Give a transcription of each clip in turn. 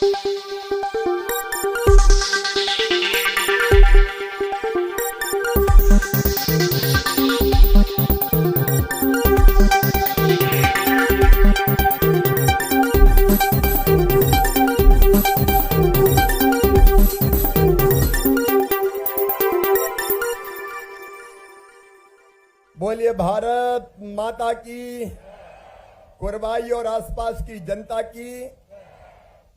बोलिए भारत माता की, कुरबाई और आसपास की जनता की,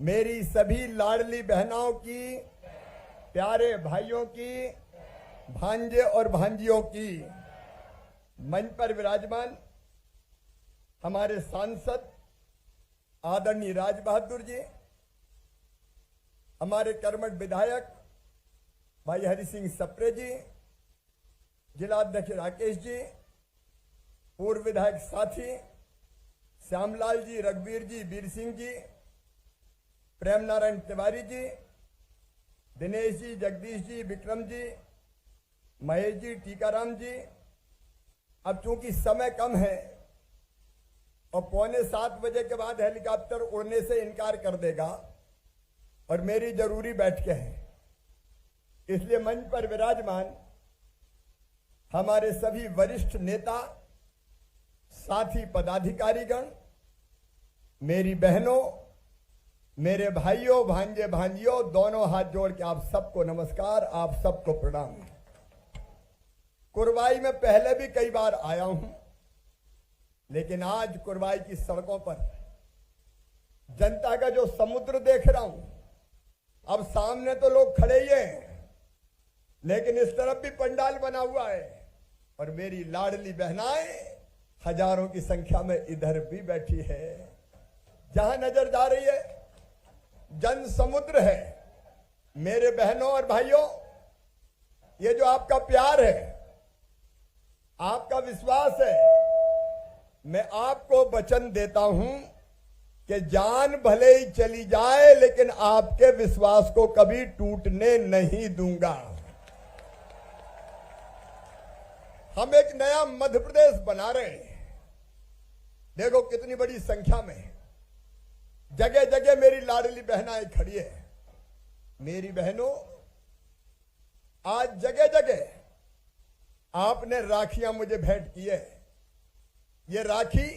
मेरी सभी लाडली बहनों की, प्यारे भाइयों की, भांजे और भांजियों की। मंच पर विराजमान हमारे सांसद आदरणीय राज बहादुर जी, हमारे कर्मठ विधायक भाई हरि सिंह सप्रे जी, जिलाध्यक्ष राकेश जी, पूर्व विधायक साथी श्यामलाल जी, रघुवीर जी, वीर सिंह जी, प्रेम नारायण तिवारी जी, दिनेश जी, जगदीश जी, विक्रम जी, महेश जी, टीकाराम जी। अब चूंकि समय कम है और 6:45 बजे के बाद हेलीकॉप्टर उड़ने से इनकार कर देगा और मेरी जरूरी बैठकें हैं, इसलिए मंच पर विराजमान हमारे सभी वरिष्ठ नेता, साथी पदाधिकारीगण, मेरी बहनों, मेरे भाइयों, भांजे भांजियों, दोनों हाथ जोड़ के आप सबको नमस्कार, आप सबको प्रणाम। कुरबाई में पहले भी कई बार आया हूं, लेकिन आज कुरबाई की सड़कों पर जनता का जो समुद्र देख रहा हूं, अब सामने तो लोग खड़े ही हैं, लेकिन इस तरफ भी पंडाल बना हुआ है और मेरी लाडली बहनाएं हजारों की संख्या में इधर भी बैठी है। जहां नजर जा रही है जन समुद्र है। मेरे बहनों और भाइयों, ये जो आपका प्यार है, आपका विश्वास है, मैं आपको वचन देता हूं कि जान भले ही चली जाए लेकिन आपके विश्वास को कभी टूटने नहीं दूंगा। हम एक नया मध्य प्रदेश बना रहे हैं। देखो कितनी बड़ी संख्या में जगह जगह मेरी लाडली बहनाएं खड़ी है। मेरी बहनों, आज जगह जगह आपने राखियां मुझे भेंट की है। ये राखी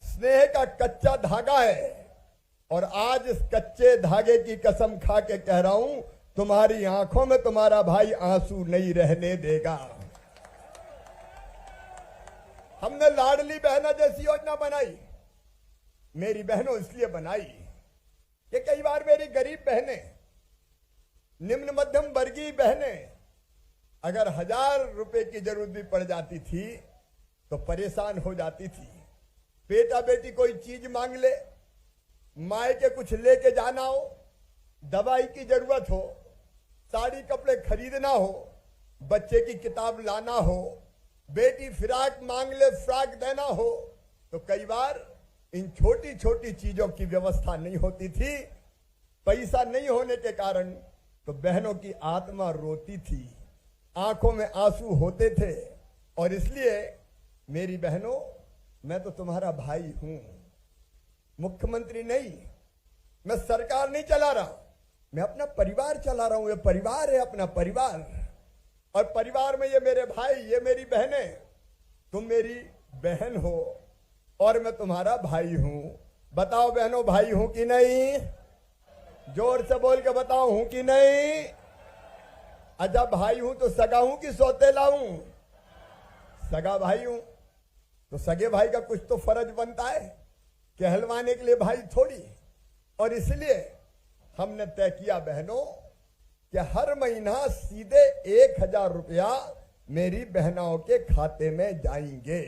स्नेह का कच्चा धागा है और आज इस कच्चे धागे की कसम खा के कह रहा हूं, तुम्हारी आंखों में तुम्हारा भाई आंसू नहीं रहने देगा। हमने लाडली बहना जैसी योजना बनाई। मेरी बहनों इसलिए बनाई कि कई बार मेरी गरीब बहनें, निम्न मध्यम वर्गीय बहनें अगर 1000 रुपए की जरूरत भी पड़ जाती थी तो परेशान हो जाती थी। बेटा बेटी कोई चीज मांग ले, माए के कुछ लेके जाना हो, दवाई की जरूरत हो, साड़ी कपड़े खरीदना हो, बच्चे की किताब लाना हो, बेटी फिराक मांग ले, फ्राक देना हो, तो कई बार इन छोटी छोटी चीजों की व्यवस्था नहीं होती थी। पैसा नहीं होने के कारण तो बहनों की आत्मा रोती थी, आंखों में आंसू होते थे। और इसलिए मेरी बहनों, मैं तो तुम्हारा भाई हूं, मुख्यमंत्री नहीं, मैं सरकार नहीं चला रहा, मैं अपना परिवार चला रहा हूं। ये परिवार है, अपना परिवार, और परिवार में ये मेरे भाई, ये मेरी बहनें। तुम मेरी बहन हो और मैं तुम्हारा भाई हूं। बताओ बहनों, भाई हूं कि नहीं? जोर से बोल के बताओ, हूं कि नहीं? अच्छा, भाई हूं तो सगा हूं कि सौतेला हूं? सगा भाई हूं तो सगे भाई का कुछ तो फर्ज बनता है, कहलवाने के लिए भाई थोड़ी। और इसलिए हमने तय किया बहनों कि हर महीना सीधे 1000 रुपया मेरी बहनों के खाते में जाएंगे।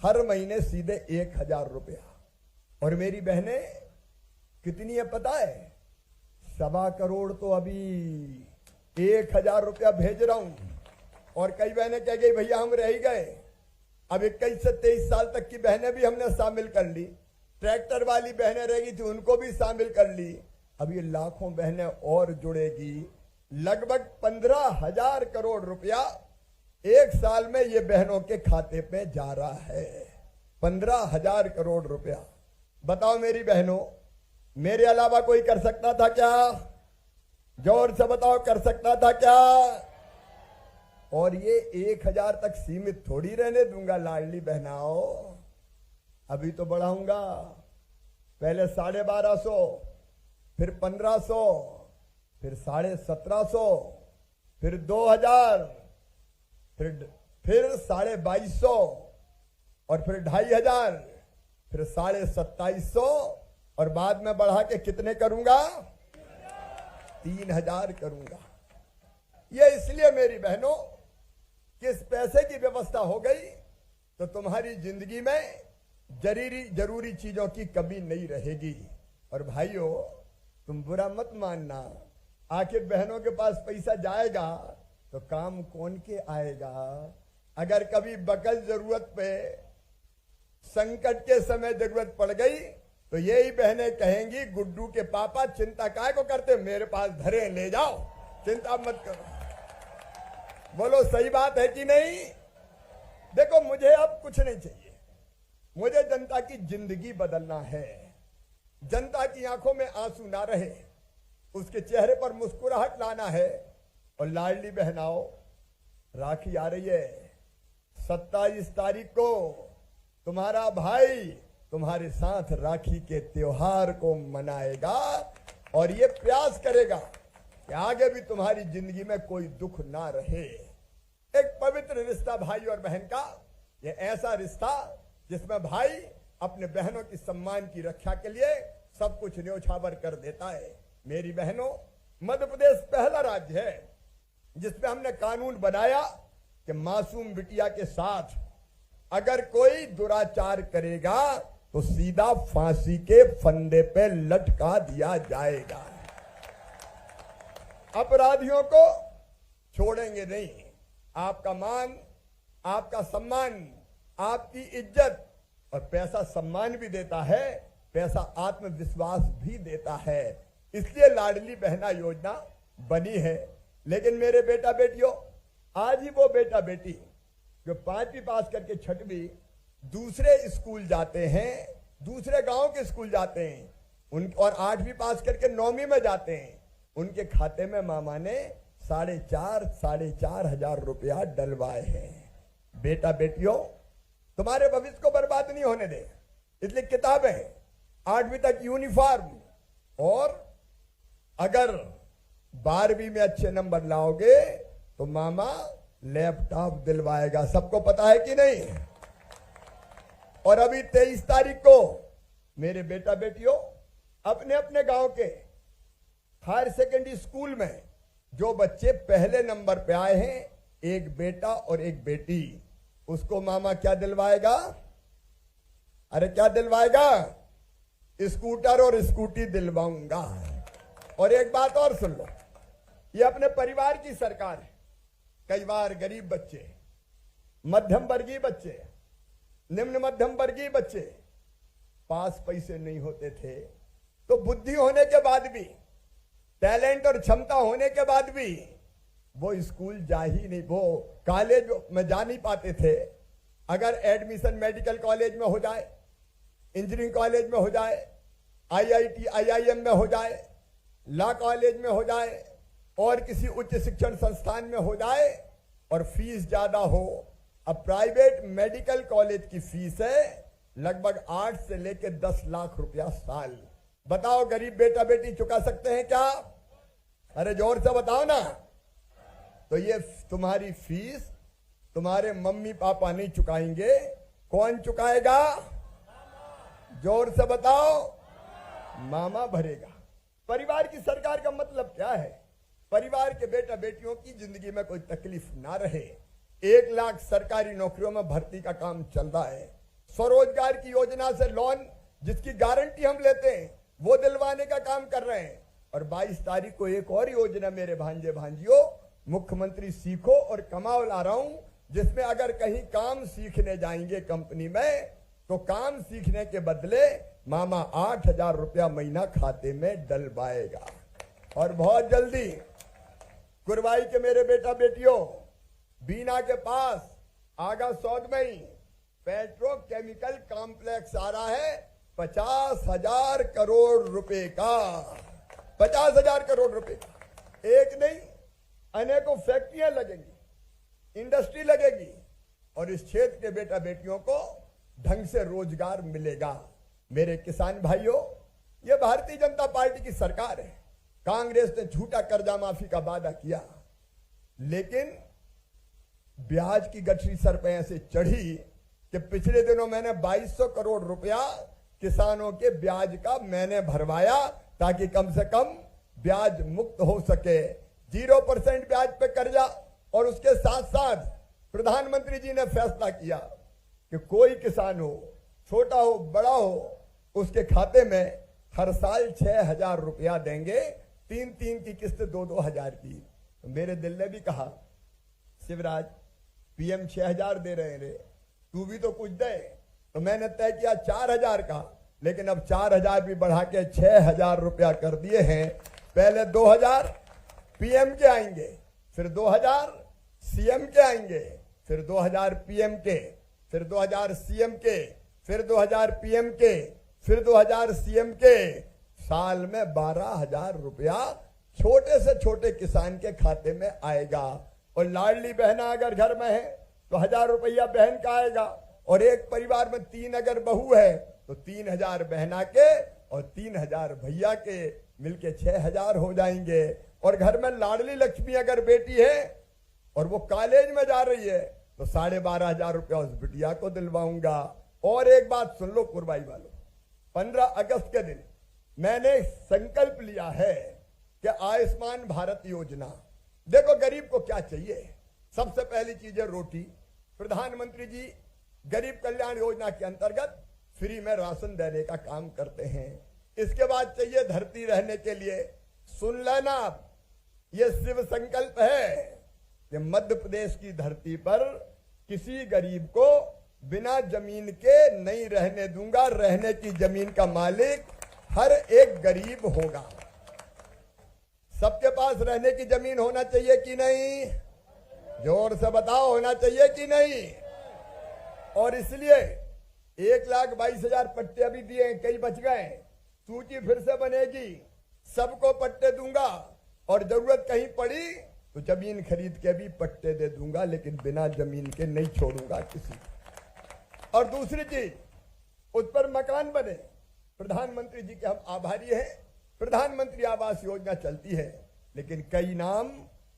हर महीने सीधे 1000 रुपया। और मेरी बहनें कितनी है पता है? 1.25 करोड़ तो अभी 1000 रुपया भेज रहा हूं। और कई बहनें कह गई भैया हम रह ही गए। अब 21 से 23 साल तक की बहनें भी हमने शामिल कर ली। ट्रैक्टर वाली बहनें रह गई थी, उनको भी शामिल कर ली। अब ये लाखों बहनें और जुड़ेगी। लगभग 15,000 करोड़ रुपया एक साल में ये बहनों के खाते पे जा रहा है। 15,000 करोड़ रुपया। बताओ मेरी बहनों, मेरे अलावा कोई कर सकता था क्या? जोर से बताओ, कर सकता था क्या? और ये 1000 तक सीमित थोड़ी रहने दूंगा लाडली बहनाओ, अभी तो बढ़ाऊंगा। पहले 1250, फिर 1500, फिर 1750, फिर 2000, फिर 2250, और फिर 2500, फिर 2750, और बाद में बढ़ा के कितने करूंगा? 3000 करूंगा। ये इसलिए मेरी बहनों कि इस पैसे की व्यवस्था हो गई तो तुम्हारी जिंदगी में जरूरी चीजों की कमी नहीं रहेगी। और भाइयों, तुम बुरा मत मानना, आखिर बहनों के पास पैसा जाएगा तो काम कौन के आएगा? अगर कभी बकल जरूरत पे, संकट के समय जरूरत पड़ गई तो यही बहनें कहेंगी, गुड्डू के पापा चिंता काहे को करते, मेरे पास धरे ले जाओ, चिंता मत करो। बोलो सही बात है कि नहीं? देखो, मुझे अब कुछ नहीं चाहिए, मुझे जनता की जिंदगी बदलना है। जनता की आंखों में आंसू ना रहे, उसके चेहरे पर मुस्कुराहट लाना है। और लाडली बहनाओ, राखी आ रही है, 27 तारीख को तुम्हारा भाई तुम्हारे साथ राखी के त्योहार को मनाएगा और ये प्रयास करेगा कि आगे भी तुम्हारी जिंदगी में कोई दुख ना रहे। एक पवित्र रिश्ता भाई और बहन का, ये ऐसा रिश्ता जिसमें भाई अपने बहनों की सम्मान की रक्षा के लिए सब कुछ न्योछावर कर देता है। मेरी बहनों, मध्य प्रदेश पहला राज्य है जिसमें हमने कानून बनाया कि मासूम बिटिया के साथ अगर कोई दुराचार करेगा तो सीधा फांसी के फंदे पे लटका दिया जाएगा। अपराधियों को छोड़ेंगे नहीं। आपका मान, आपका सम्मान, आपकी इज्जत, और पैसा सम्मान भी देता है, पैसा आत्मविश्वास भी देता है। इसलिए लाडली बहना योजना बनी है। लेकिन मेरे बेटा बेटियों, आज ही वो बेटा बेटी जो 5वीं पास करके 6वीं दूसरे स्कूल जाते हैं, दूसरे गांव के स्कूल जाते हैं, उन और 8वीं पास करके 9वीं में जाते हैं, उनके खाते में मामा ने 4,500 रुपया डलवाए हैं। बेटा बेटियों, तुम्हारे भविष्य को बर्बाद नहीं होने दे, इसलिए किताबें, 8वीं तक यूनिफॉर्म, और अगर 12वीं में अच्छे नंबर लाओगे तो मामा लैपटॉप दिलवाएगा। सबको पता है कि नहीं? और अभी 23 तारीख को मेरे बेटा बेटियों अपने अपने गांव के हायर सेकेंडरी स्कूल में जो बच्चे पहले नंबर पे आए हैं, एक बेटा और एक बेटी, उसको मामा क्या दिलवाएगा? अरे क्या दिलवाएगा? स्कूटर और स्कूटी दिलवाऊंगा। और एक बात और सुन लो, ये अपने परिवार की सरकार है। कई बार गरीब बच्चे, मध्यम वर्गीय बच्चे, निम्न मध्यम वर्गीय बच्चे पास पैसे नहीं होते थे तो बुद्धि होने के बाद भी, टैलेंट और क्षमता होने के बाद भी वो स्कूल जा ही नहीं, वो कॉलेज में जा नहीं पाते थे। अगर एडमिशन मेडिकल कॉलेज में हो जाए, इंजीनियरिंग कॉलेज में हो जाए, IIT IIM में हो जाए, लॉ कॉलेज में हो जाए, और किसी उच्च शिक्षण संस्थान में हो जाए, और फीस ज्यादा हो। अब प्राइवेट मेडिकल कॉलेज की फीस है लगभग 8 से लेकर 10 लाख रुपया साल। बताओ, गरीब बेटा बेटी चुका सकते हैं क्या? अरे जोर से बताओ ना। तो ये तुम्हारी फीस तुम्हारे मम्मी पापा नहीं चुकाएंगे, कौन चुकाएगा? जोर से बताओ। मामा भरेगा। परिवार की सरकार का मतलब क्या है? परिवार के बेटा बेटियों की जिंदगी में कोई तकलीफ ना रहे। 1 लाख सरकारी नौकरियों में भर्ती का काम चल रहा है। स्वरोजगार की योजना से लोन जिसकी गारंटी हम लेते हैं वो दिलवाने का काम कर रहे हैं। और 22 तारीख को एक और योजना मेरे भांजे भांजियों, मुख्यमंत्री सीखो और कमाओ ला रहा हूं, जिसमें अगर कहीं काम सीखने जाएंगे कंपनी में तो काम सीखने के बदले मामा 8,000 रुपया महीना खाते में डलवाएगा। और बहुत जल्दी कुरवाई के मेरे बेटा बेटियों, बीना के पास आगा सौद में ही पेट्रोकेमिकल कॉम्प्लेक्स आ रहा है। 50,000 करोड़ रुपए का, 50,000 करोड़ रुपए का। एक नहीं, अनेकों फैक्ट्रियां लगेंगी, इंडस्ट्री लगेगी और इस क्षेत्र के बेटा बेटियों को ढंग से रोजगार मिलेगा। मेरे किसान भाइयों, ये भारतीय जनता पार्टी की सरकार है। कांग्रेस ने झूठा कर्जा माफी का वादा किया, लेकिन ब्याज की गठरी सर पे ऐसे चढ़ी कि पिछले दिनों मैंने 2200 करोड़ रुपया किसानों के ब्याज का मैंने भरवाया, ताकि कम से कम ब्याज मुक्त हो सके। 0% ब्याज पे कर्जा। और उसके साथ साथ प्रधानमंत्री जी ने फैसला किया कि कोई किसान हो, छोटा हो बड़ा हो, उसके खाते में हर साल 6,000 रुपया देंगे, 3-3 की किस्त 2-2 हजार की। तो मेरे दिल ने भी कहा, शिवराज पीएम 6,000 दे रहे हैं रे, तू भी तो कुछ दे। तो मैंने तय किया 4,000 का, लेकिन अब 4,000 भी बढ़ा के 6,000 रुपया कर दिए हैं। पहले 2,000 पीएम के आएंगे, फिर 2,000 सीएम के आएंगे, फिर 2,000 पीएम के, फिर 2,000 सीएम के, फिर 2,000 पीएम के, फिर 2,000 सीएम के। साल में 12,000 रुपया छोटे से छोटे किसान के खाते में आएगा। और लाडली बहना अगर घर में है तो 1,000 रुपया बहन का आएगा। और एक परिवार में 3 अगर बहू है तो 3,000 बहना के और 3,000 भैया के, मिलके 6,000 हो जाएंगे। और घर में लाडली लक्ष्मी अगर बेटी है और वो कॉलेज में जा रही है तो 12,500 रुपया उस बिटिया को दिलवाऊंगा। और एक बात सुन लो कुरबाई वालों, 15 अगस्त के दिन मैंने संकल्प लिया है कि आयुष्मान भारत योजना, देखो गरीब को क्या चाहिए, सबसे पहली चीज है रोटी। प्रधानमंत्री जी गरीब कल्याण योजना के अंतर्गत फ्री में राशन देने का काम करते हैं। इसके बाद चाहिए धरती रहने के लिए। सुन लेना, ये शिव संकल्प है कि मध्य प्रदेश की धरती पर किसी गरीब को बिना जमीन के नहीं रहने दूंगा। रहने की जमीन का मालिक हर एक गरीब होगा। सबके पास रहने की जमीन होना चाहिए कि नहीं? जोर से बताओ, होना चाहिए कि नहीं? और इसलिए 1,22,000 पट्टे अभी दिए, कई बच गए, सूची फिर से बनेगी, सबको पट्टे दूंगा। और जरूरत कहीं पड़ी तो जमीन खरीद के भी पट्टे दे दूंगा, लेकिन बिना जमीन के नहीं छोड़ूंगा किसी को। और दूसरी चीज, उस पर मकान बने। प्रधानमंत्री जी के हम आभारी हैं। प्रधानमंत्री आवास योजना चलती है, लेकिन कई नाम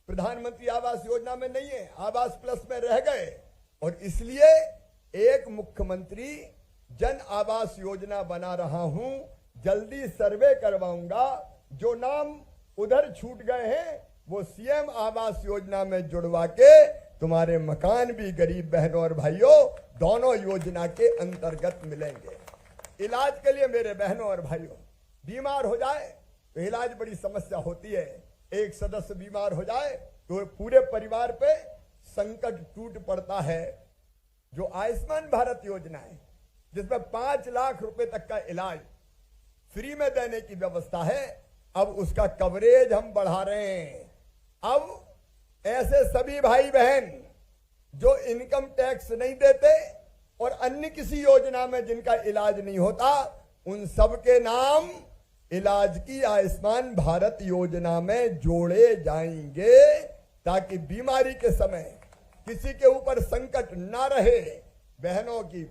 प्रधानमंत्री आवास योजना में नहीं है, आवास प्लस में रह गए। और इसलिए एक मुख्यमंत्री जन आवास योजना बना रहा हूं, जल्दी सर्वे करवाऊंगा। जो नाम उधर छूट गए हैं वो सीएम आवास योजना में जुड़वा के तुम्हारे मकान भी गरीब बहनों और भाइयों दोनों योजना के अंतर्गत मिलेंगे। इलाज के लिए मेरे बहनों और भाइयों, बीमार हो जाए तो इलाज बड़ी समस्या होती है। एक सदस्य बीमार हो जाए तो पूरे परिवार पे संकट टूट पड़ता है। जो आयुष्मान भारत योजना है, जिसमें 5 लाख रुपए तक का इलाज फ्री में देने की व्यवस्था है, अब उसका कवरेज हम बढ़ा रहे हैं। अब ऐसे सभी भाई बहन जो इनकम टैक्स नहीं देते और अन्य किसी योजना में जिनका इलाज नहीं होता, उन सब के नाम इलाज की आयुष्मान भारत योजना में जोड़े जाएंगे, ताकि बीमारी के समय किसी के ऊपर संकट ना रहे। बहनों की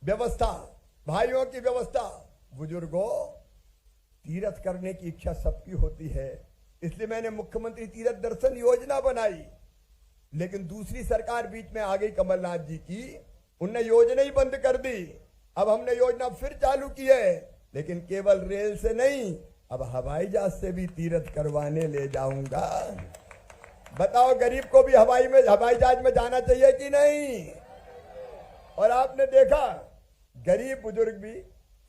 व्यवस्था, भाइयों की व्यवस्था, बुजुर्गों, तीर्थ करने की इच्छा सबकी होती है, इसलिए मैंने मुख्यमंत्री तीर्थ दर्शन योजना बनाई। लेकिन दूसरी सरकार बीच में आ गई कमलनाथ जी की, उनने योजना ही बंद कर दी। अब हमने योजना फिर चालू की है, लेकिन केवल रेल से नहीं, अब हवाई जहाज से भी तीर्थ करवाने ले जाऊंगा। बताओ गरीब को भी हवाई जहाज में जाना चाहिए कि नहीं? और आपने देखा गरीब बुजुर्ग भी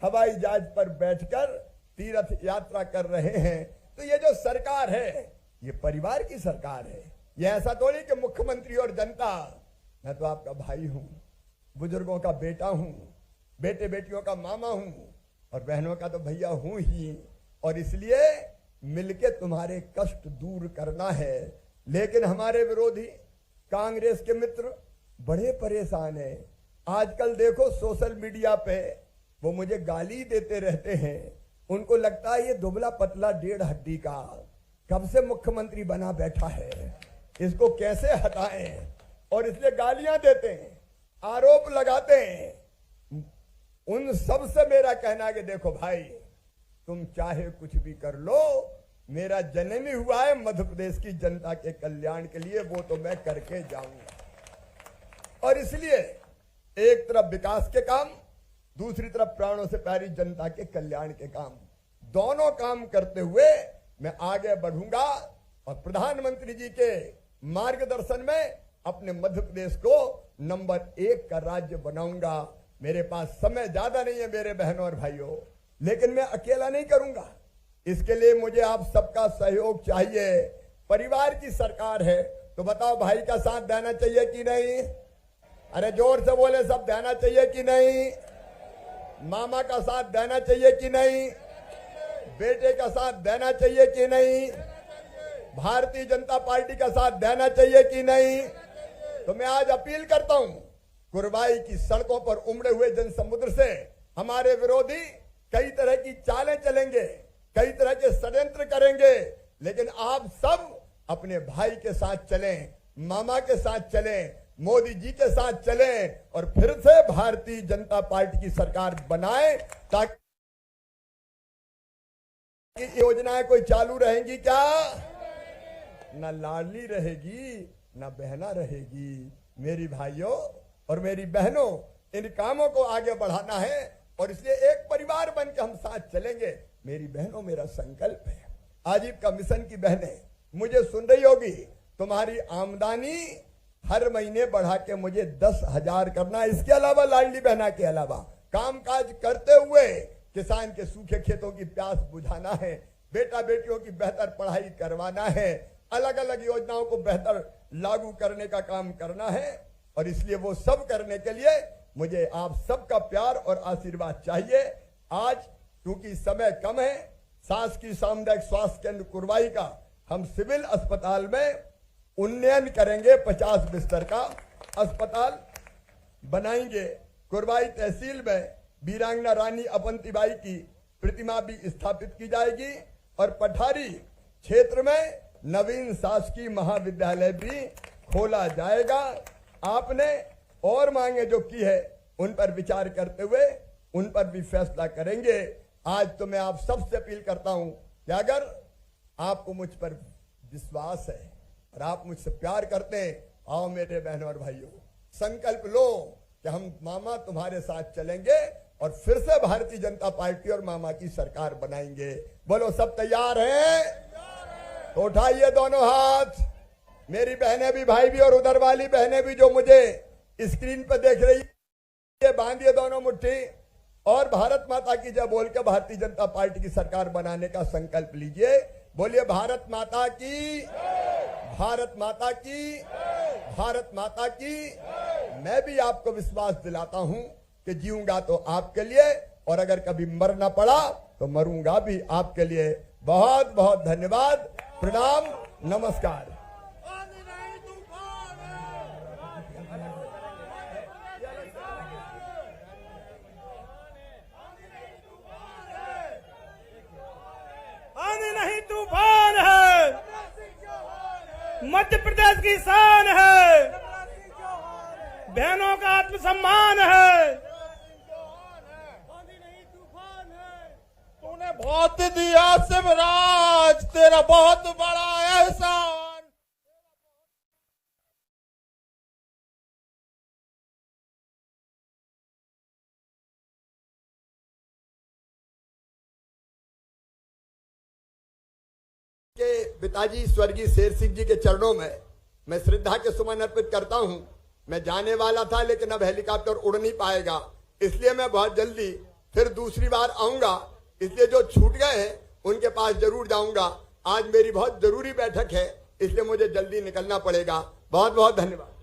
हवाई जहाज पर बैठकर तीर्थ यात्रा कर रहे हैं। तो ये जो सरकार है, ये परिवार की सरकार है। ये ऐसा थोड़ी कि मुख्यमंत्री और जनता, मैं तो आपका भाई हूं, बुजुर्गों का बेटा हूं, बेटे बेटियों का मामा हूं और बहनों का तो भैया हूं ही। और इसलिए मिलके तुम्हारे कष्ट दूर करना है। लेकिन हमारे विरोधी कांग्रेस के मित्र बड़े परेशान हैं। आजकल देखो सोशल मीडिया पे वो मुझे गाली देते रहते हैं। उनको लगता है ये दुबला पतला 1.5 हड्डी का कब से मुख्यमंत्री बना बैठा है, इसको कैसे हटाएं, और इसलिए गालियां देते हैं, आरोप लगाते हैं। उन सब से मेरा कहना है कि देखो भाई, तुम चाहे कुछ भी कर लो, मेरा जन्म ही हुआ है मध्य प्रदेश की जनता के कल्याण के लिए, वो तो मैं करके जाऊंगा। और इसलिए एक तरफ विकास के काम, दूसरी तरफ प्राणों से प्यारी जनता के कल्याण के काम, दोनों काम करते हुए मैं आगे बढ़ूंगा और प्रधानमंत्री जी के मार्गदर्शन में अपने मध्य प्रदेश को नंबर 1 का राज्य बनाऊंगा। मेरे पास समय ज्यादा नहीं है मेरे बहनों और भाइयों, लेकिन मैं अकेला नहीं करूंगा। इसके लिए मुझे आप सबका सहयोग चाहिए। परिवार की सरकार है तो बताओ, भाई का साथ देना चाहिए कि नहीं? अरे जोर से बोले, सब देना चाहिए कि नहीं? मामा का साथ देना चाहिए कि नहीं? बेटे का साथ देना चाहिए कि नहीं? भारतीय जनता पार्टी का साथ देना चाहिए कि नहीं? तो मैं आज अपील करता हूं, कुरवाई की सड़कों पर उमड़े हुए जनसमुद्र से हमारे विरोधी कई तरह की चालें चलेंगे, कई तरह के षड्यंत्र करेंगे, लेकिन आप सब अपने भाई के साथ चलें, मामा के साथ चलें, मोदी जी के साथ चलें और फिर से भारतीय जनता पार्टी की सरकार बनाएं, ताकि योजनाएं कोई चालू रहेंगी क्या? ना लाडली रहेगी, ना बहना रहेगी। मेरी भाइयों और मेरी बहनों, इन कामों को आगे बढ़ाना है और इसलिए एक परिवार बनकर हम साथ चलेंगे। मेरी बहनों, मेरा संकल्प है, आजीविका मिशन की बहनें मुझे सुन रही होगी, तुम्हारी आमदनी हर महीने बढ़ा के मुझे 10,000 करना है। इसके अलावा लाडली बहना के अलावा कामकाज करते हुए किसान के सूखे खेतों की प्यास बुझाना है, बेटा बेटियों की बेहतर पढ़ाई करवाना है, अलग अलग योजनाओं को बेहतर लागू करने का काम करना है। और इसलिए वो सब करने के लिए मुझे आप सबका प्यार और आशीर्वाद चाहिए। आज क्योंकि समय कम है, शासकीय सामुदायिक स्वास्थ्य केंद्र कुरवाई का हम सिविल अस्पताल में उन्नयन करेंगे, 50 बिस्तर का अस्पताल बनाएंगे। कुरवाई तहसील में वीरांगना रानी अवंतीबाई की प्रतिमा भी स्थापित की जाएगी और पठारी क्षेत्र में नवीन शासकीय महाविद्यालय भी खोला जाएगा। आपने और मांगे जो की है उन पर विचार करते हुए उन पर भी फैसला करेंगे। आज तो मैं आप सबसे अपील करता हूं कि अगर आपको मुझ पर विश्वास है और आप मुझसे प्यार करते हैं, आओ मेरे बहनों और भाइयों, संकल्प लो कि हम मामा तुम्हारे साथ चलेंगे और फिर से भारतीय जनता पार्टी और मामा की सरकार बनाएंगे। बोलो, सब तैयार हैं? तो उठाइए दोनों हाथ। मेरी बहनें भी, भाई भी और उधर वाली बहनें भी जो मुझे स्क्रीन पर देख रही है, बांधिए दोनों मुट्ठी और भारत माता की जय बोल के भारतीय जनता पार्टी की सरकार बनाने का संकल्प लीजिए। बोलिए, भारत माता की, भारत माता की, भारत माता की। मैं भी आपको विश्वास दिलाता हूं कि जीऊंगा तो आपके लिए और अगर कभी मरना पड़ा तो मरूंगा भी आपके लिए। बहुत बहुत धन्यवाद, प्रणाम, नमस्कार। आंधी नहीं तूफान है, मध्य प्रदेश की शान है, बहनों का आत्मसम्मान है। तूने बहुत दिया शिवराज, तेरा बहुत बड़ा एहसान। के पिताजी स्वर्गीय शेर सिंह जी के चरणों में मैं श्रद्धा के सुमन अर्पित करता हूं। मैं जाने वाला था लेकिन अब हेलीकॉप्टर उड़ नहीं पाएगा, इसलिए मैं बहुत जल्दी फिर दूसरी बार आऊंगा। इसलिए जो छूट गए हैं उनके पास जरूर जाऊंगा। आज मेरी बहुत जरूरी बैठक है, इसलिए मुझे जल्दी निकलना पड़ेगा। बहुत बहुत धन्यवाद।